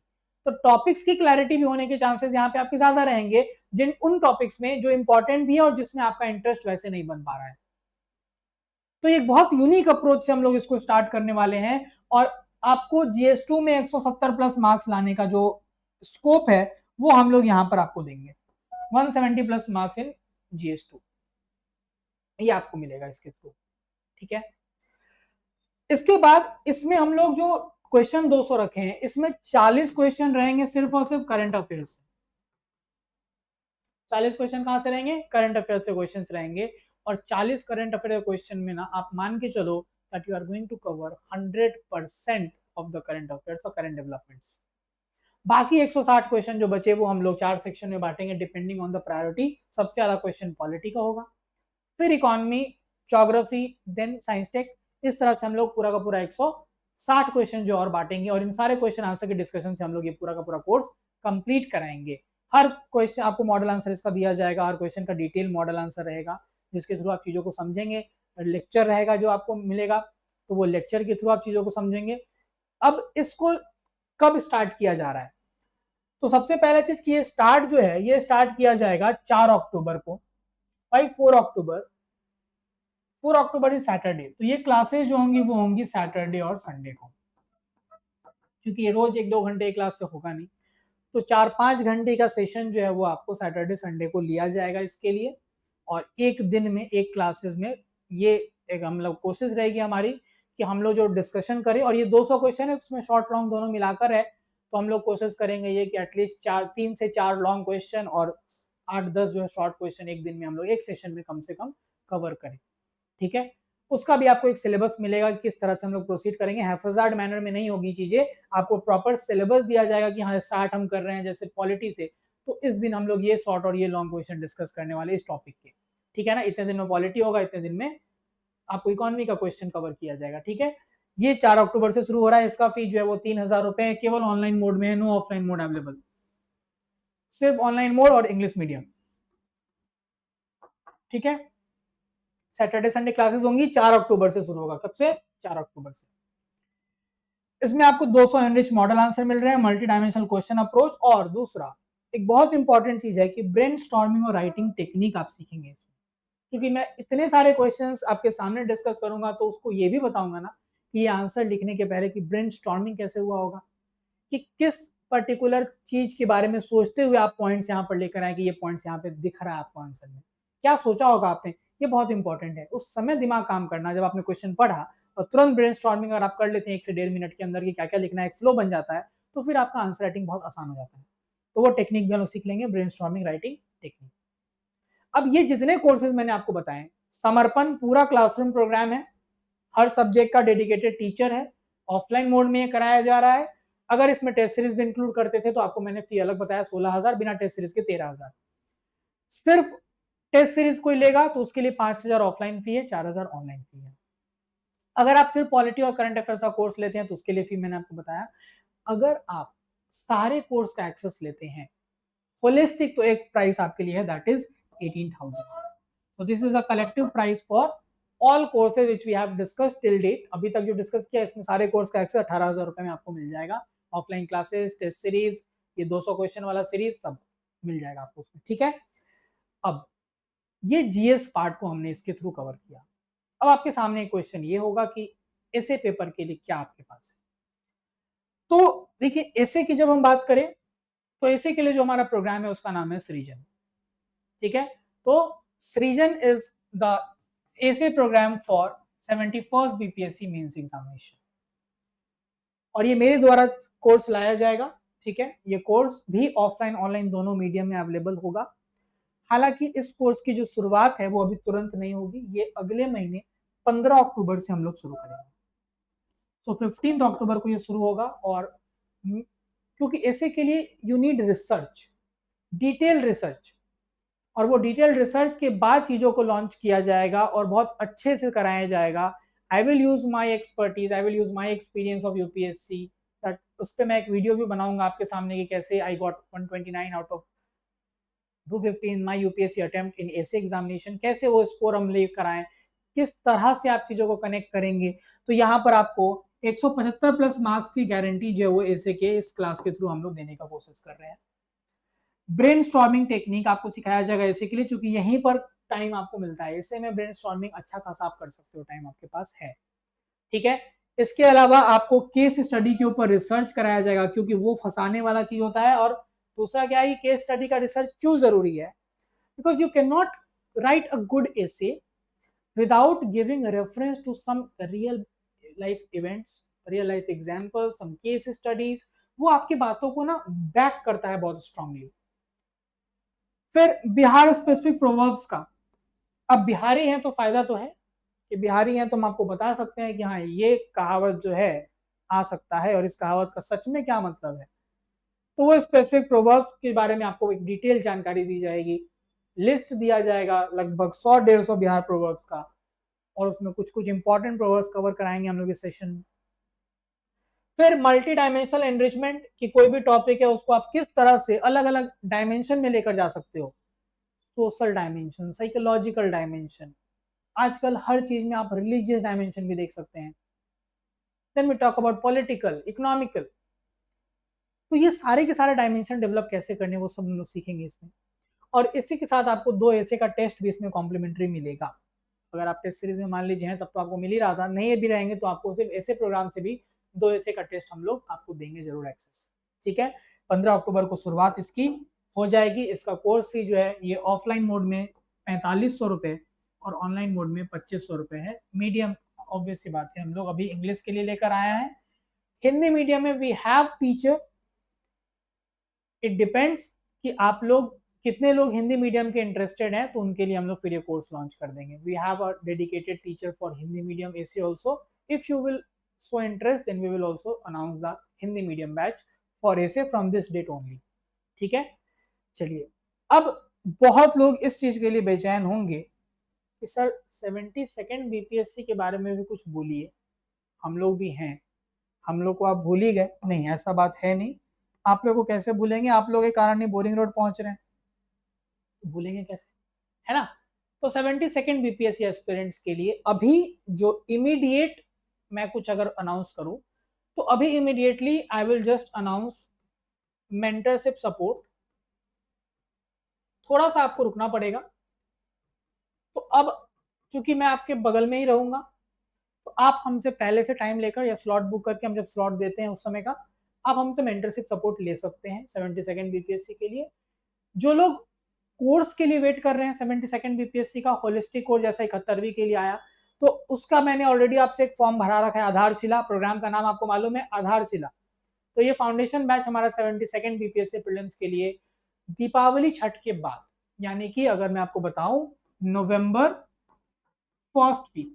तो टॉपिक्स की क्लैरिटी भी होने के चांसेस यहाँ पे आपके ज्यादा रहेंगे, जिन उन टॉपिक्स में जो इंपॉर्टेंट भी है और जिसमें आपका इंटरेस्ट वैसे नहीं बन पा रहा है. तो एक बहुत यूनिक अप्रोच से हम लोग इसको स्टार्ट करने वाले हैं, और आपको GS2 में 170 प्लस मार्क्स लाने का जो स्कोप है वो हम लोग यहाँ पर आपको देंगे. 170 प्लस मार्क्स इन GS2 ये आपको मिलेगा इसके थ्रू. ठीक है. इसके बाद इसमें हम लोग जो क्वेश्चन 200 रखे हैं, इसमें 40 क्वेश्चन रहेंगे सिर्फ और सिर्फ करंट अफेयर्स से. 40 क्वेश्चन कहां से रहेंगे? करंट अफेयर्स के क्वेश्चन रहेंगे. और 40 करंट अफेयर क्वेश्चन में ना आप मान के चलो that you are going to cover 100% of the current affairs और करंट डेवलपमेंट्स. बाकी 160 क्वेश्चन जो बचे वो हम लोग 4 सेक्शन में बांटेंगे डिपेंडिंग ऑन द प्रायोरिटी. सबसे ज्यादा क्वेश्चन पॉलिटी का होगा, फिर economy, geography, then science tech. इस तरह से हम लोग पूरा का पूरा 160 क्वेश्चन जो और बांटेंगे, और इन सारे क्वेश्चन आंसर के डिस्कशन से हम लोग ये पूरा का पूरा कोर्स कंप्लीट कराएंगे. हर क्वेश्चन आपको मॉडल आंसर इसका दिया जाएगा, हर क्वेश्चन का डिटेल मॉडल आंसर रहेगा जिसके थ्रू आप चीजों को समझेंगे. लेक्चर रहेगा जो आपको मिलेगा, तो वो लेक्चर के थ्रू आप चीजों को समझेंगे. अब इसको कब स्टार्ट किया जा रहा है? तो सबसे पहला चीज कि ये स्टार्ट जो है ये स्टार्ट किया जाएगा 4 अक्टूबर को. भाई 4 अक्टूबर इज सैटरडे, तो ये क्लासेस जो होंगी वो होंगी सैटरडे और संडे को, क्योंकि ये रोज 1-2 घंटे क्लास से होगा नहीं. तो 4-5 घंटे का सेशन जो है वो आपको सैटरडे संडे को लिया जाएगा इसके लिए. और एक दिन में एक क्लासेस में ये एक हम लोग कोशिश रहेगी हमारी कि हम लोग जो डिस्कशन करें, और ये 200 क्वेश्चन है उसमें शॉर्ट लॉन्ग दोनों मिलाकर है, तो हम लोग कोशिश करेंगे ये कि एटलीस्ट 3 से 4 लॉन्ग क्वेश्चन और 8-10 जो है शॉर्ट क्वेश्चन एक दिन में हम लोग एक सेशन में कम से कम कवर करें. ठीक है. उसका भी आपको एक सिलेबस मिलेगा कि किस तरह से हम लोग प्रोसीड करेंगे. हैफजार्ड मैनर में नहीं होगी चीजें, आपको प्रॉपर सिलेबस दिया जाएगा कि हाँ स्टार्ट हम कर रहे हैं जैसे पॉलिटी से, तो इस दिन हम लोग ये शॉर्ट और ये लॉन्ग क्वेश्चन डिस्कस करने वाले इस टॉपिक के. ठीक है ना. इतने दिन में पॉलिटी होगा, इतने दिन में आपको इकोनॉमी का क्वेश्चन कवर किया जाएगा. ठीक है. ये 4 अक्टूबर से शुरू हो रहा है. इसका फी जो है वो 3000 रुपए है. केवल ऑनलाइन मोड में है, नो ऑफलाइन मोड अवेलेबल, सिर्फ ऑनलाइन मोड और इंग्लिश मीडियम. ठीक है. सैटरडे संडे क्लासेस होंगी, 4 अक्टूबर से शुरू होगा. कब से? 4 अक्टूबर से. इसमें आपको 200 एनरिच मॉडल आंसर मिल रहे हैं, मल्टी डायमेंशनल क्वेश्चन अप्रोच, और दूसरा एक बहुत इंपॉर्टेंट चीज है कि ब्रेनस्टॉर्मिंग और राइटिंग टेक्निक आप सीखेंगे. क्योंकि मैं इतने सारे क्वेश्चंस आपके सामने डिस्कस करूंगा तो उसको ये भी बताऊंगा ना कि ये आंसर लिखने के पहले कि ब्रेनस्टॉर्मिंग कैसे हुआ होगा, कि किस पर्टिकुलर चीज के बारे में सोचते हुए आप पॉइंट्स यहाँ पर लेकर आए कि ये पॉइंट्स यहाँ पे दिख रहा है आपको आंसर में, क्या सोचा होगा आपने. ये बहुत इंपॉर्टेंट है. उस समय दिमाग काम करना, जब आपने क्वेश्चन पढ़ा और तुरंत ब्रेनस्टॉर्मिंग अगर आप कर लेते हैं 1 से 1.5 मिनट के अंदर कि क्या क्या लिखना है, एक फ्लो बन जाता है, तो फिर आपका आंसर राइटिंग बहुत आसान हो जाता है. तो वो टेक्निक भी हम लोग सीख लेंगे, ब्रेनस्टॉर्मिंग राइटिंग टेक्निक. अब ये जितने कोर्सेज मैंने आपको बताए, समर्पण पूरा क्लासरूम प्रोग्राम है, हर सब्जेक्ट का डेडिकेटेड टीचर है, ऑफलाइन मोड में कराया जा रहा है. अगर इसमें टेस्ट सीरीज भी इंक्लूड करते थे तो आपको मैंने फी अलग बताया 16,000, बिना टेस्ट सीरीज के 13,000. सिर्फ टेस्ट सीरीज कोई लेगा तो उसके लिए 5,000 ऑफलाइन फी है, 4,000 ऑनलाइन फी है. अगर आप सिर्फ पॉलिटी और करंट अफेयर्स का कोर्स लेते हैं तो उसके लिए फी मैंने आपको बताया. अगर आप सारे कोर्स का एक्सेस लेते हैं होलिस्टिक, तो एक प्राइस आपके लिए है that is 18,000. So this is a collective price for all courses which we have discussed till date, अभी तक जो डिस्कस किया इसमें सारे कोर्स का एक्सेस 18,000 रुपए में आपको मिल जाएगा। ऑफलाइन क्लासेस, टेस्ट सीरीज, ये 200 क्वेश्चन वाला सीरीज सब मिल जाएगा आपको उसमें, ठीक है। अब ये जीएस पार्ट को हमने इसके थ्रू कवर किया। अब आपके सामने एक क्वेश्चन ये होगा कि ऐसे पेपर के लिए क्या आपके पास है। तो देखिए ऐसे की जब हम बात करें तो ऐसे के लिए जो हमारा प्रोग्राम है उसका नाम है सृजन, ठीक है। तो Srijan is the essay programme for 71st BPSC mains examination, और ये मेरे द्वारा कोर्स लाया जाएगा, ठीक है। ये कोर्स भी ऑफलाइन ऑनलाइन दोनों मीडियम में अवेलेबल होगा। हालांकि इस कोर्स की जो शुरुआत है वो अभी तुरंत नहीं होगी, ये अगले महीने 15 अक्टूबर से हम लोग शुरू करेंगे। सो 15 अक्टूबर को ये शुरू होगा, और क्योंकि ऐसे के लिए you need research, detail research, और वो डिटेल रिसर्च के बाद चीजों को लॉन्च किया जाएगा और बहुत अच्छे से कराया जाएगा। I will use my expertise, I will use my experience of UPSC, that उस पर मैं एक वीडियो भी बनाऊंगा आपके सामने कि कैसे I got 129 out of 250 in my UPSC attempt in ऐसे एग्जामिनेशन, कैसे वो स्कोर हम लेकर आए, किस तरह से आप चीजों को कनेक्ट करेंगे। तो यहाँ पर आपको 175 प्लस मार्क्स की गारंटी जो है वो ऐसे के इस क्लास के थ्रू हम लोग देने का कोशिश कर रहे हैं। ब्रेनस्टॉर्मिंग टेक्निक आपको सिखाया जाएगा ऐसे के लिए, क्योंकि यहीं पर टाइम आपको मिलता है, ऐसे में ब्रेनस्टॉर्मिंग अच्छा खासा आप कर सकते हो, टाइम आपके पास है, ठीक है। इसके अलावा आपको केस स्टडी के ऊपर रिसर्च कराया जाएगा, क्योंकि वो फंसाने वाला चीज होता है। और दूसरा क्या है, केस स्टडी का रिसर्च क्यों जरूरी है, because you can not write a good essay without giving reference to some real life events, real life example, some case studies. वो आपकी बातों को ना बैक करता है बहुत स्ट्रांगली। फिर बिहार स्पेसिफिक प्रोवर्ब्स का, अब बिहारी हैं तो फायदा तो है कि बिहारी हैं तो हम आपको बता सकते हैं कि हाँ ये कहावत जो है आ सकता है, और इस कहावत का सच में क्या मतलब है। तो वो स्पेसिफिक प्रोवर्ब्स के बारे में आपको एक डिटेल जानकारी दी जाएगी, लिस्ट दिया जाएगा लगभग 100-150 बिहार प्रोवर्ब्स का, और उसमें कुछ कुछ इंपॉर्टेंट प्रोवर्ब्स कवर कराएंगे हम लोग इस सेशन में। फिर मल्टी डायमेंशनल एनरिचमेंट, कि कोई भी टॉपिक है उसको आप किस तरह से अलग अलग डायमेंशन में लेकर जा सकते हो, सोशल डायमेंशन, साइकोलॉजिकल डायमेंशन, आजकल हर चीज में आप रिलीजियस डायमेंशन भी देख सकते हैं। Then we talk about political, economical, तो ये सारे के सारे डायमेंशन डेवलप कैसे करने वो सब हम लोग सीखेंगे इसमें। और इसी के साथ आपको 2 ऐसे का टेस्ट भी इसमें कॉम्प्लीमेंट्री मिलेगा। अगर आप टेस्ट सीरीज में मान लीजिए हैं तब तो आपको मिल ही रहा था, नहीं भी रहेंगे तो आपको सिर्फ ऐसे प्रोग्राम से भी 2 ऐसे का टेस्ट हम लोग आपको देंगे जरूर एक्सेस, ठीक है। 15 अक्टूबर को शुरुआत इसकी हो जाएगी। इसका कोर्स फी जो है ये ऑफलाइन मोड में 4500 रुपए और ऑनलाइन मोड में 2500 रुपए है। मीडियम ऑब्वियस सी बात है, हम लोग अभी इंग्लिश के लिए लेकर आया है। हिंदी मीडियम में we have teacher, it depends कि आप लोग कितने लोग हिंदी मीडियम के इंटरेस्टेड हैं, तो उनके लिए हम लोग फिर ये कोर्स लॉन्च कर देंगे। We have a dedicated teacher for Hindi medium essay also, if you will show interest then we will also announce the Hindi medium batch for essay from this date only, ठीक है। चलिए, अब बहुत लोग इस चीज के लिए बेचैन होंगे कि सर 72nd बीपीएससी के बारे में भी कुछ बोलिए, हम लोग भी हैं, हम लोग को आप भूल ही गए। नहीं, ऐसा बात है नहीं। आप लोग को कैसे भूलेंगे, आप लोग के कारण ही बोरिंग रोड पहुंच रहे हैं, भूलेंगे कैसे, है ना। तो 72nd बीपीएससी एस्पिरेंट्स के लिए अभी जो इमीडिएट मैं कुछ अगर अनाउंस करूं, तो अभी immediately I will just announce mentorship support. थोड़ा सा आपको रुकना पड़ेगा। तो अब चूंकि मैं आपके बगल में ही रहूंगा, तो आप हमसे पहले से टाइम लेकर या स्लॉट बुक करके, हम जब स्लॉट देते हैं उस समय का, आप हमसे मेंटरशिप सपोर्ट ले सकते हैं 72nd बीपीएससी के लिए। जो लोग कोर्स के लिए वेट कर रहे हैं 72nd बीपीएससी का होलिस्टिक कोर्स जैसा 71वीं के लिए आया, तो उसका मैंने ऑलरेडी आपसे एक फॉर्म भरा रखा है। आधारशिला प्रोग्राम का नाम आपको मालूम है, आधारशिला। तो ये फाउंडेशन बैच हमारा 72nd बीपीएससी प्रीलिम्स के लिए दीपावली छठ के बाद, यानी कि अगर मैं आपको बताऊं नवंबर फर्स्ट वीक,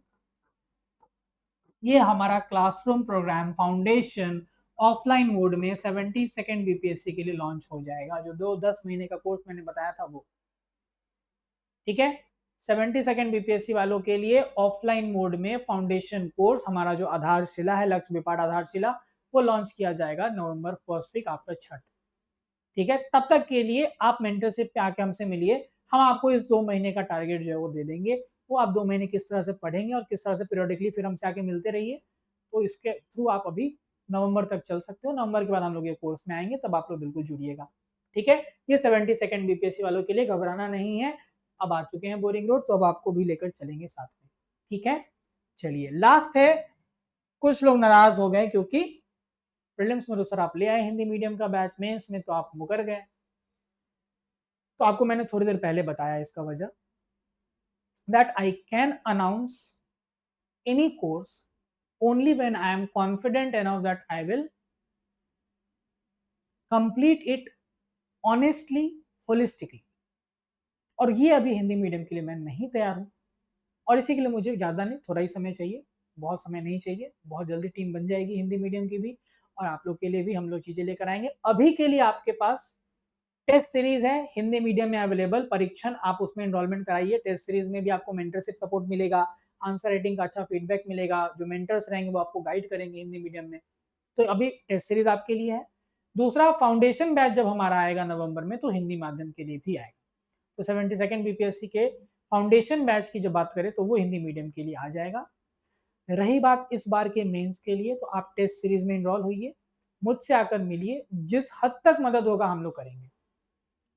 ये हमारा classroom programme foundation offline mode में 72nd बीपीएससी के लिए लॉन्च हो जाएगा। जो 10 महीने का कोर्स मैंने बताया था वो, ठीक है। 72nd बीपीएससी वालों के लिए ऑफलाइन मोड में फाउंडेशन कोर्स हमारा जो आधारशिला है, लक्ष्य विपाट आधारशिला, वो लॉन्च किया जाएगा November first week after Chhath, ठीक है। तब तक के लिए आप मेंटरशिप पे आके हमसे मिलिए, हम आपको इस 2 महीने का टारगेट जो है वो दे देंगे। वो आप 2 महीने किस तरह से पढ़ेंगे और किस तरह से पीरियडिकली फिर हमसे आके मिलते रहिए, तो इसके थ्रू आप अभी नवंबर तक चल सकते हो। नवंबर के बाद हम लोग ये कोर्स में आएंगे, तब आप लोग बिल्कुल जुड़िएगा, ठीक है। ये 72nd बीपीएससी वालों के लिए, घबराना नहीं है, अब आ चुके हैं बोरिंग रोड, तो अब आपको भी लेकर चलेंगे साथ में, ठीक है। चलिए लास्ट है, कुछ लोग नाराज हो गए क्योंकि प्रीलिम्स में तो सर आप ले आए हिंदी मीडियम का बैच, मेंस में तो आप मुकर गए। तो आपको मैंने थोड़ी देर पहले बताया इसका वजह, that I can announce any course only when I am confident enough that I will complete it honestly, holistically। और ये अभी हिंदी मीडियम के लिए मैं नहीं तैयार हूँ, और इसी के लिए मुझे ज़्यादा नहीं, थोड़ा ही समय चाहिए, बहुत समय नहीं चाहिए, बहुत जल्दी टीम बन जाएगी हिंदी मीडियम की भी, और आप लोग के लिए भी हम लोग चीज़ें लेकर आएंगे। अभी के लिए आपके पास टेस्ट सीरीज है हिंदी मीडियम में अवेलेबल, परीक्षण, आप उसमें एनरोलमेंट कराइए। टेस्ट सीरीज में भी आपको मेंटरशिप सपोर्ट मिलेगा, आंसर राइटिंग का अच्छा फीडबैक मिलेगा, जो मेंटर्स रहेंगे वो आपको गाइड करेंगे हिंदी मीडियम में। तो अभी टेस्ट सीरीज आपके लिए है। दूसरा, फाउंडेशन बैच जब हमारा आएगा नवंबर में, तो हिंदी माध्यम के लिए भी आएगा। तो 72nd बीपीएससी के फाउंडेशन बैच की जब बात करें तो वो हिंदी मीडियम के लिए आ जाएगा। रही बात इस बार के मेंस के लिए, तो आप टेस्ट सीरीज में इनरोल होइए, मुझसे आकर मिलिए, जिस हद तक मदद होगा हम लोग करेंगे।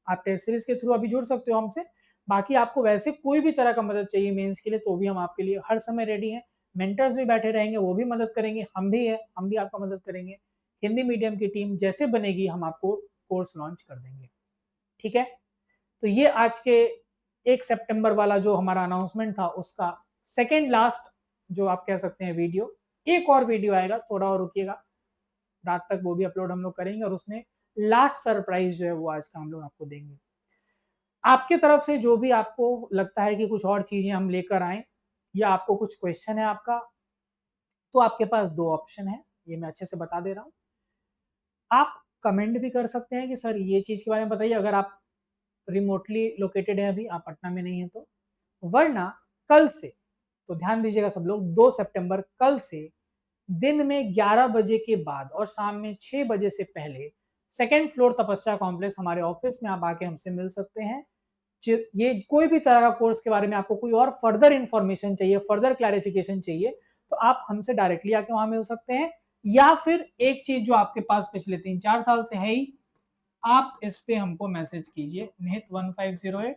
आप टेस्ट सीरीज के थ्रू अभी जुड़ सकते हो हमसे, बाकी आपको वैसे कोई भी तरह का मदद चाहिए मेंस के लिए, तो भी हम आपके लिए हर समय रेडी हैं। मेंटर्स भी बैठे रहेंगे, वो भी मदद करेंगे, हम भी है, हम भी आपका मदद करेंगे। हिंदी मीडियम की टीम जैसे बनेगी हम आपको कोर्स लॉन्च कर देंगे, ठीक है। तो ये आज के 1 सितंबर वाला जो हमारा अनाउंसमेंट था, उसका सेकेंड लास्ट जो आप कह सकते हैं वीडियो। एक और वीडियो आएगा, थोड़ा और रुकिएगा, रात तक वो भी अपलोड हम लोग करेंगे, और उसमें लास्ट सरप्राइज जो है वो आज का हम लोग आपको देंगे। आपके तरफ से जो भी आपको लगता है कि कुछ और चीजें हम लेकर आए, या आपको कुछ क्वेश्चन है आपका, तो आपके पास 2 ऑप्शन है, ये मैं अच्छे से बता दे रहा हूँ। आप कमेंट भी कर सकते हैं कि सर ये चीज के बारे में बताइए, अगर आप रिमोटली लोकेटेड है, अभी आप पटना में नहीं है तो। वरना कल से, तो ध्यान दीजिएगा सब लोग, 2 सितंबर कल से दिन में 11 बजे के बाद और शाम में 6 बजे से पहले 2nd फ्लोर तपस्या कॉम्प्लेक्स हमारे ऑफिस में आप आके हमसे मिल सकते हैं। ये कोई भी तरह का कोर्स के बारे में आपको कोई और फर्दर इंफॉर्मेशन चाहिए, फर्दर क्लैरिफिकेशन चाहिए, तो आप हमसे डायरेक्टली आके वहां मिल सकते हैं। या फिर एक चीज जो आपके पास पिछले 3-4 साल से है ही, आप इस पे हमको मैसेज कीजिए, निहित 1508,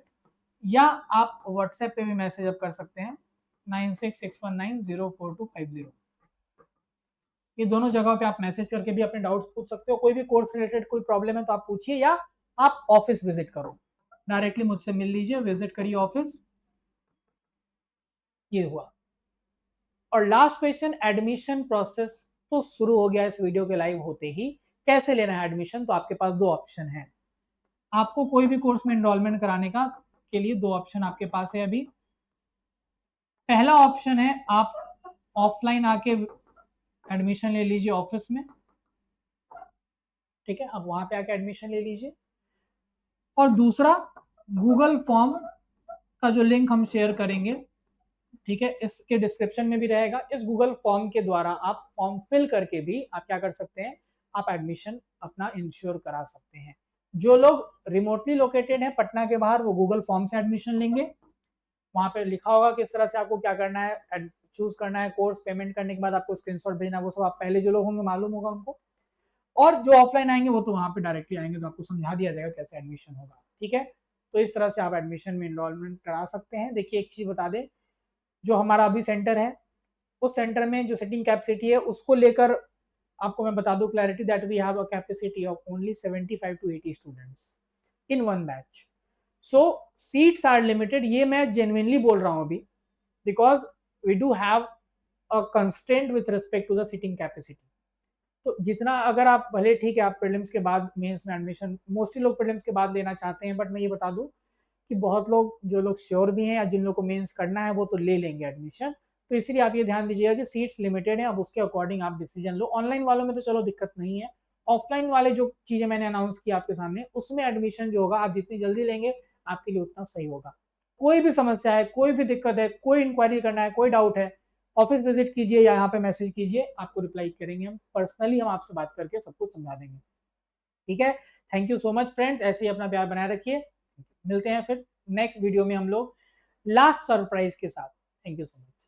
या आप व्हाट्सएप पे भी मैसेज अप कर सकते हैं 9661904250। ये दोनों जगहों पे आप मैसेज करके भी अपने डाउट्स पूछ सकते हो। कोई भी कोर्स रिलेटेड कोई प्रॉब्लम है तो आप पूछिए, या आप ऑफिस विजिट करो, डायरेक्टली मुझसे मिल लीजिए, विजिट करिए ऑफिस। ये हुआ। और लास्ट क्वेश्चन, एडमिशन प्रोसेस तो शुरू हो गया इस वीडियो के लाइव होते ही। कैसे लेना है एडमिशन, तो आपके पास 2 ऑप्शन है। आपको कोई भी कोर्स में एनरोलमेंट कराने का के लिए 2 ऑप्शन आपके पास है अभी। पहला ऑप्शन है, आप ऑफलाइन आके एडमिशन ले लीजिए ऑफिस में, ठीक है, आप वहां पे आके एडमिशन ले लीजिए। और दूसरा, गूगल फॉर्म का जो लिंक हम शेयर करेंगे, ठीक है, इसके डिस्क्रिप्शन में भी रहेगा। इस गूगल फॉर्म के द्वारा आप फॉर्म फिल करके भी आप क्या कर सकते हैं, आप एडमिशन अपना इंश्योर करा सकते हैं। जो लोग रिमोटली लोकेटेड हैं पटना के बाहर, वो गूगल फॉर्म से एडमिशन लेंगे, वहां पे लिखा होगा किस तरह से आपको क्या करना है, चूज करना है कोर्स, पेमेंट करने के बाद आपको स्क्रीनशॉट भेजना, वो सब आप पहले जो लोग होंगे मालूम होगा उनको। और जो ऑफलाइन आएंगे वो तो वहां पे डायरेक्टली आएंगे, तो आपको समझा दिया जाएगा कैसे एडमिशन होगा, ठीक है। तो इस तरह से आप एडमिशन में इनरोलमेंट करा सकते हैं। देखिए एक चीज बता दें, जो हमारा अभी सेंटर है, उस सेंटर में जो सीटिंग कैपेसिटी है उसको लेकर आपको मैं बता दूं clarity, that we have a capacity of only 75 to 80 students in one batch. So seats are limited, ये मैं जेन्युइनली बोल रहा हूं अभी, because we do have a constraint with respect to the seating capacity. तो जितना, अगर आप भले ठीक है आप प्रीलिम्स के बाद मेंस में एडमिशन, मोस्टली लोग प्रीलिम्स के बाद लेना चाहते हैं, बट मैं ये बता दूं कि बहुत लोग, जो लोग श्योर भी हैं या जिन लोग को मेंस करना है, वो तो ले लेंगे एडमिशन। तो इसलिए आप ये ध्यान दीजिएगा कि सीट्स लिमिटेड है, अब उसके अकॉर्डिंग आप डिसीजन लो। ऑनलाइन वालों में तो चलो दिक्कत नहीं है, ऑफलाइन वाले जो चीजें मैंने अनाउंस किया आपके सामने, उसमें एडमिशन जो होगा आप जितनी जल्दी लेंगे आपके लिए उतना सही होगा। कोई भी समस्या है, कोई भी दिक्कत है, कोई इंक्वायरी करना है, कोई डाउट है, ऑफिस विजिट कीजिए या यहाँ पे मैसेज कीजिए, आपको रिप्लाई करेंगे हम पर्सनली, हम आपसे बात करके सब कुछ समझा देंगे, ठीक है। Thank you so much friends, ऐसे ही अपना प्यार बनाए रखिए। मिलते हैं फिर नेक्स्ट वीडियो में हम लोग लास्ट सरप्राइज के साथ। Thank you so much.